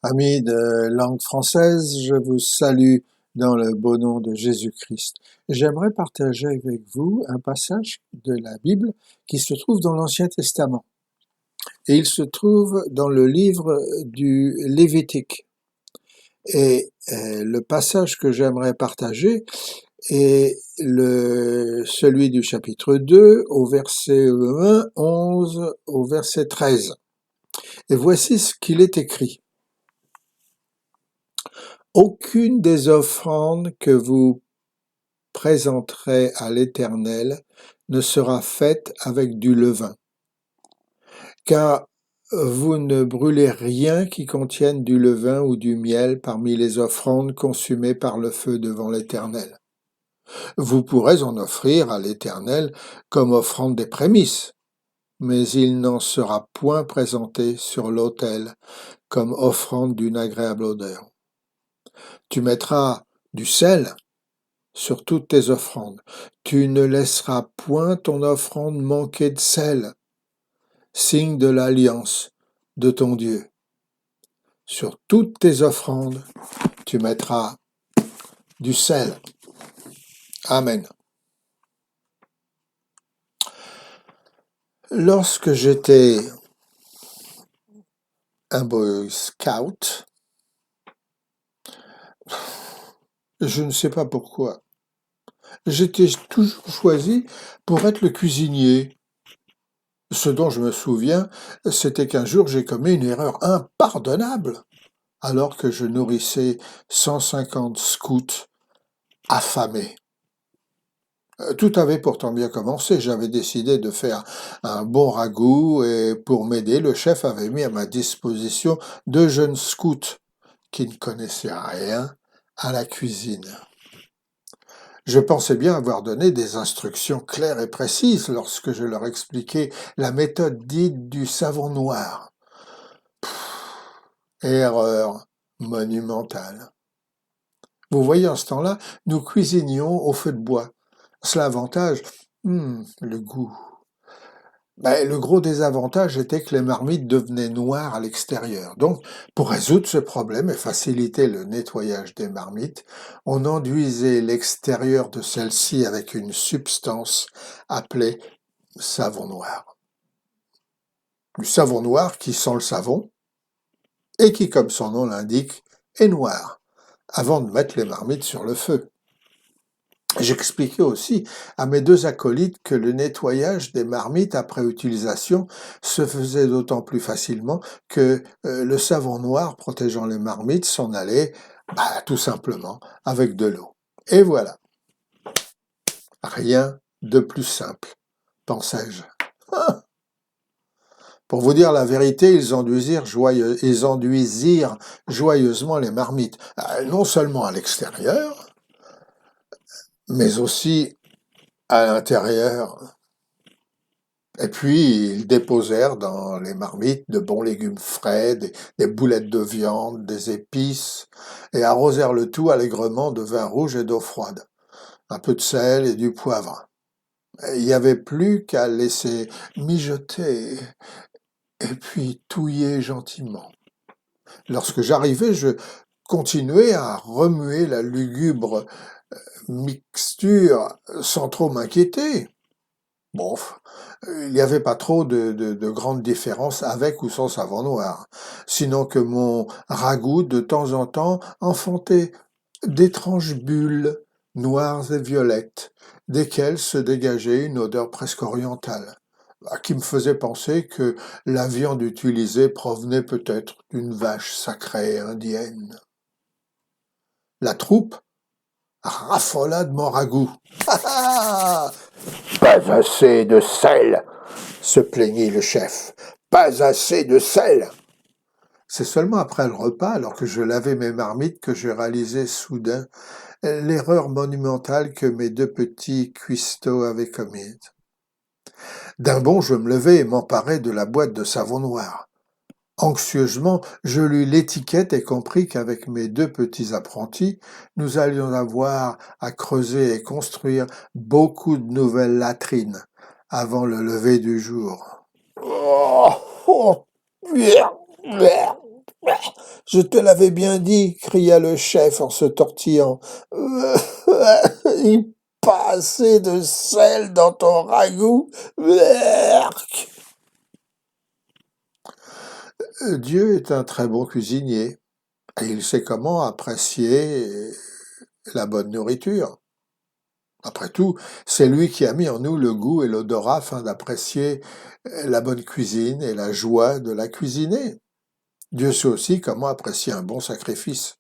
Amis de langue française, je vous salue dans le beau nom de Jésus-Christ. J'aimerais partager avec vous un passage de la Bible qui se trouve dans l'Ancien Testament. Et il se trouve dans le livre du Lévitique. Et le passage que j'aimerais partager est celui du chapitre 2 au verset 1, 11 au verset 13. Et voici ce qu'il est écrit. Aucune des offrandes que vous présenterez à l'Éternel ne sera faite avec du levain, car vous ne brûlez rien qui contienne du levain ou du miel parmi les offrandes consumées par le feu devant l'Éternel. Vous pourrez en offrir à l'Éternel comme offrande des prémices, mais il n'en sera point présenté sur l'autel comme offrande d'une agréable odeur. Tu mettras du sel sur toutes tes offrandes. Tu ne laisseras point ton offrande manquer de sel, signe de l'alliance de ton Dieu. Sur toutes tes offrandes, tu mettras du sel. Amen. Lorsque j'étais un Boy Scout, je ne sais pas pourquoi, j'étais toujours choisi pour être le cuisinier. Ce dont je me souviens, c'était qu'un jour j'ai commis une erreur impardonnable, alors que je nourrissais 150 scouts affamés. Tout avait pourtant bien commencé. J'avais décidé de faire un bon ragoût et pour m'aider, le chef avait mis à ma disposition 2 jeunes scouts qui ne connaissaient rien à la cuisine. Je pensais bien avoir donné des instructions claires et précises lorsque je leur expliquais la méthode dite du savon noir. Erreur monumentale. Vous voyez, en ce temps-là, nous cuisinions au feu de bois. Cela avantage, le goût. Mais le gros désavantage était que les marmites devenaient noires à l'extérieur. Donc, pour résoudre ce problème et faciliter le nettoyage des marmites, on enduisait l'extérieur de celles-ci avec une substance appelée savon noir. Du savon noir qui sent le savon et qui, comme son nom l'indique, est noir, avant de mettre les marmites sur le feu. J'expliquais aussi à mes 2 acolytes que le nettoyage des marmites après utilisation se faisait d'autant plus facilement que le savon noir protégeant les marmites s'en allait tout simplement avec de l'eau. Et voilà, rien de plus simple, pensais-je. Pour vous dire la vérité, ils enduisirent joyeusement les marmites, non seulement à l'extérieur, mais aussi à l'intérieur. Et puis, ils déposèrent dans les marmites de bons légumes frais, des boulettes de viande, des épices, et arrosèrent le tout allègrement de vin rouge et d'eau froide, un peu de sel et du poivre. Il n'y avait plus qu'à laisser mijoter et puis touiller gentiment. Lorsque j'arrivais, je continuais à remuer la lugubre mixture sans trop m'inquiéter. Bon, il n'y avait pas trop de grandes différences avec ou sans savon noir, sinon que mon ragoût de temps en temps enfantait d'étranges bulles noires et violettes, desquelles se dégageait une odeur presque orientale, qui me faisait penser que la viande utilisée provenait peut-être d'une vache sacrée indienne. La troupe raffola de mon ragoût. Pas assez de sel, se plaignit le chef. Pas assez de sel. C'est seulement après le repas, alors que je lavais mes marmites, que je réalisais soudain l'erreur monumentale que mes 2 petits cuistots avaient commise. D'un bond, je me levai et m'emparai de la boîte de savon noir. Anxieusement, je lus l'étiquette et compris qu'avec mes 2 petits apprentis, nous allions avoir à creuser et construire beaucoup de nouvelles latrines avant le lever du jour. Oh, merde. Je te l'avais bien dit, cria le chef en se tortillant. Il pas assez de sel dans ton ragoût. Dieu est un très bon cuisinier et il sait comment apprécier la bonne nourriture. Après tout, c'est lui qui a mis en nous le goût et l'odorat afin d'apprécier la bonne cuisine et la joie de la cuisiner. Dieu sait aussi comment apprécier un bon sacrifice.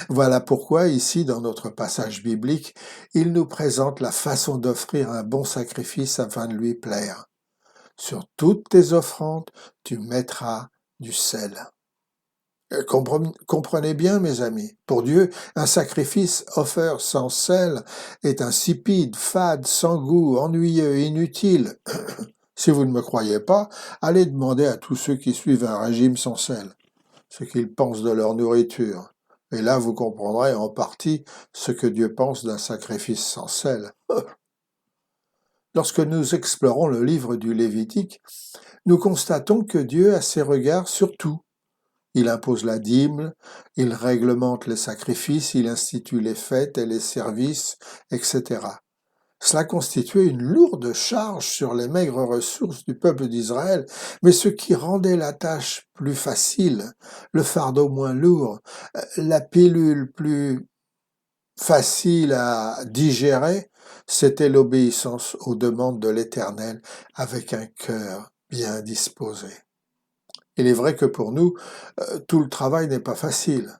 Voilà pourquoi, ici, dans notre passage biblique, il nous présente la façon d'offrir un bon sacrifice afin de lui plaire. Sur toutes tes offrandes, tu mettras du sel. Comprenez bien, mes amis, pour Dieu, un sacrifice offert sans sel est insipide, fade, sans goût, ennuyeux, inutile. Si vous ne me croyez pas, allez demander à tous ceux qui suivent un régime sans sel ce qu'ils pensent de leur nourriture. Et là, vous comprendrez en partie ce que Dieu pense d'un sacrifice sans sel. Lorsque nous explorons le livre du Lévitique, nous constatons que Dieu a ses regards sur tout. Il impose la dîme, il réglemente les sacrifices, il institue les fêtes et les services, etc. Cela constituait une lourde charge sur les maigres ressources du peuple d'Israël, mais ce qui rendait la tâche plus facile, le fardeau moins lourd, la pilule plus facile à digérer, c'était l'obéissance aux demandes de l'Éternel avec un cœur bien disposé. Il est vrai que pour nous, tout le travail n'est pas facile.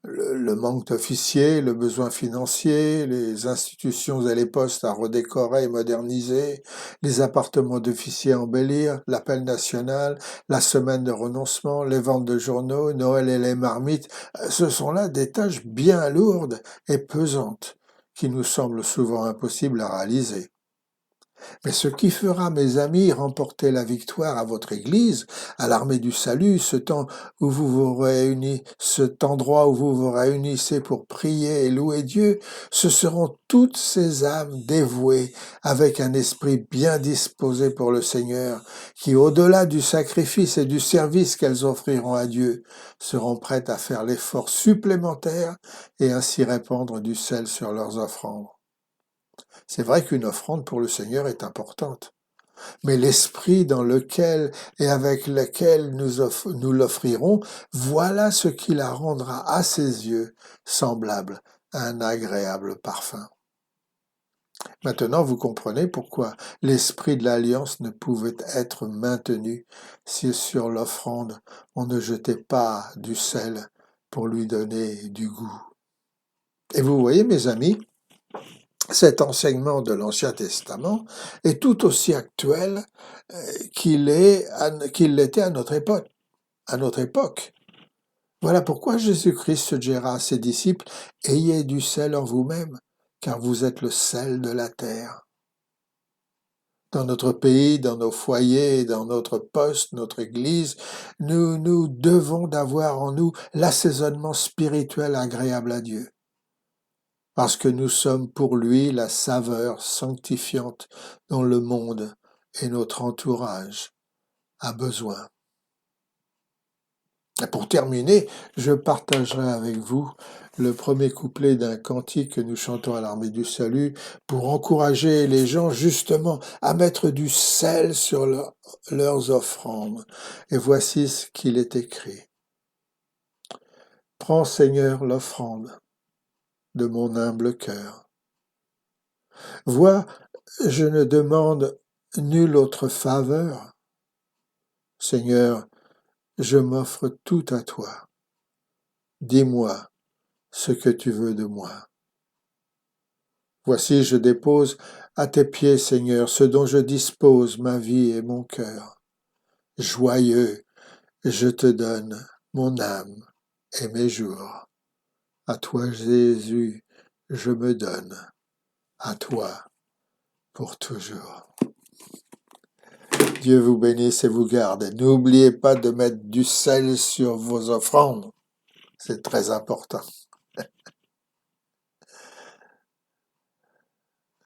Le manque d'officiers, le besoin financier, les institutions et les postes à redécorer et moderniser, les appartements d'officiers à embellir, l'appel national, la semaine de renoncement, les ventes de journaux, Noël et les marmites, ce sont là des tâches bien lourdes et pesantes qui nous semblent souvent impossibles à réaliser. Mais ce qui fera, mes amis, remporter la victoire à votre Église, à l'armée du salut, ce temps où vous vous réunissez, cet endroit où vous vous réunissez pour prier et louer Dieu, ce seront toutes ces âmes dévouées, avec un esprit bien disposé pour le Seigneur, qui, au-delà du sacrifice et du service qu'elles offriront à Dieu, seront prêtes à faire l'effort supplémentaire et ainsi répandre du sel sur leurs offrandes. C'est vrai qu'une offrande pour le Seigneur est importante, mais l'esprit dans lequel et avec lequel nous l'offrirons, voilà ce qui la rendra à ses yeux semblable à un agréable parfum. Maintenant, vous comprenez pourquoi l'esprit de l'alliance ne pouvait être maintenu si sur l'offrande on ne jetait pas du sel pour lui donner du goût. Et vous voyez, mes amis, cet enseignement de l'Ancien Testament est tout aussi actuel qu'il l'était à notre époque. Voilà pourquoi Jésus-Christ se dira à ses disciples, « Ayez du sel en vous-même, car vous êtes le sel de la terre. » Dans notre pays, dans nos foyers, dans notre poste, notre Église, nous devons d'avoir en nous l'assaisonnement spirituel agréable à Dieu. Parce que nous sommes pour lui la saveur sanctifiante dont le monde et notre entourage a besoin. Et pour terminer, je partagerai avec vous le premier couplet d'un cantique que nous chantons à l'armée du salut pour encourager les gens justement à mettre du sel sur leurs offrandes. Et voici ce qu'il est écrit. Prends Seigneur l'offrande de mon humble cœur. Vois, je ne demande nulle autre faveur. Seigneur, je m'offre tout à toi. Dis-moi ce que tu veux de moi. Voici, je dépose à tes pieds, Seigneur, ce dont je dispose ma vie et mon cœur. Joyeux, je te donne mon âme et mes jours. À toi, Jésus, je me donne. À toi, pour toujours. Dieu vous bénisse et vous garde. N'oubliez pas de mettre du sel sur vos offrandes. C'est très important.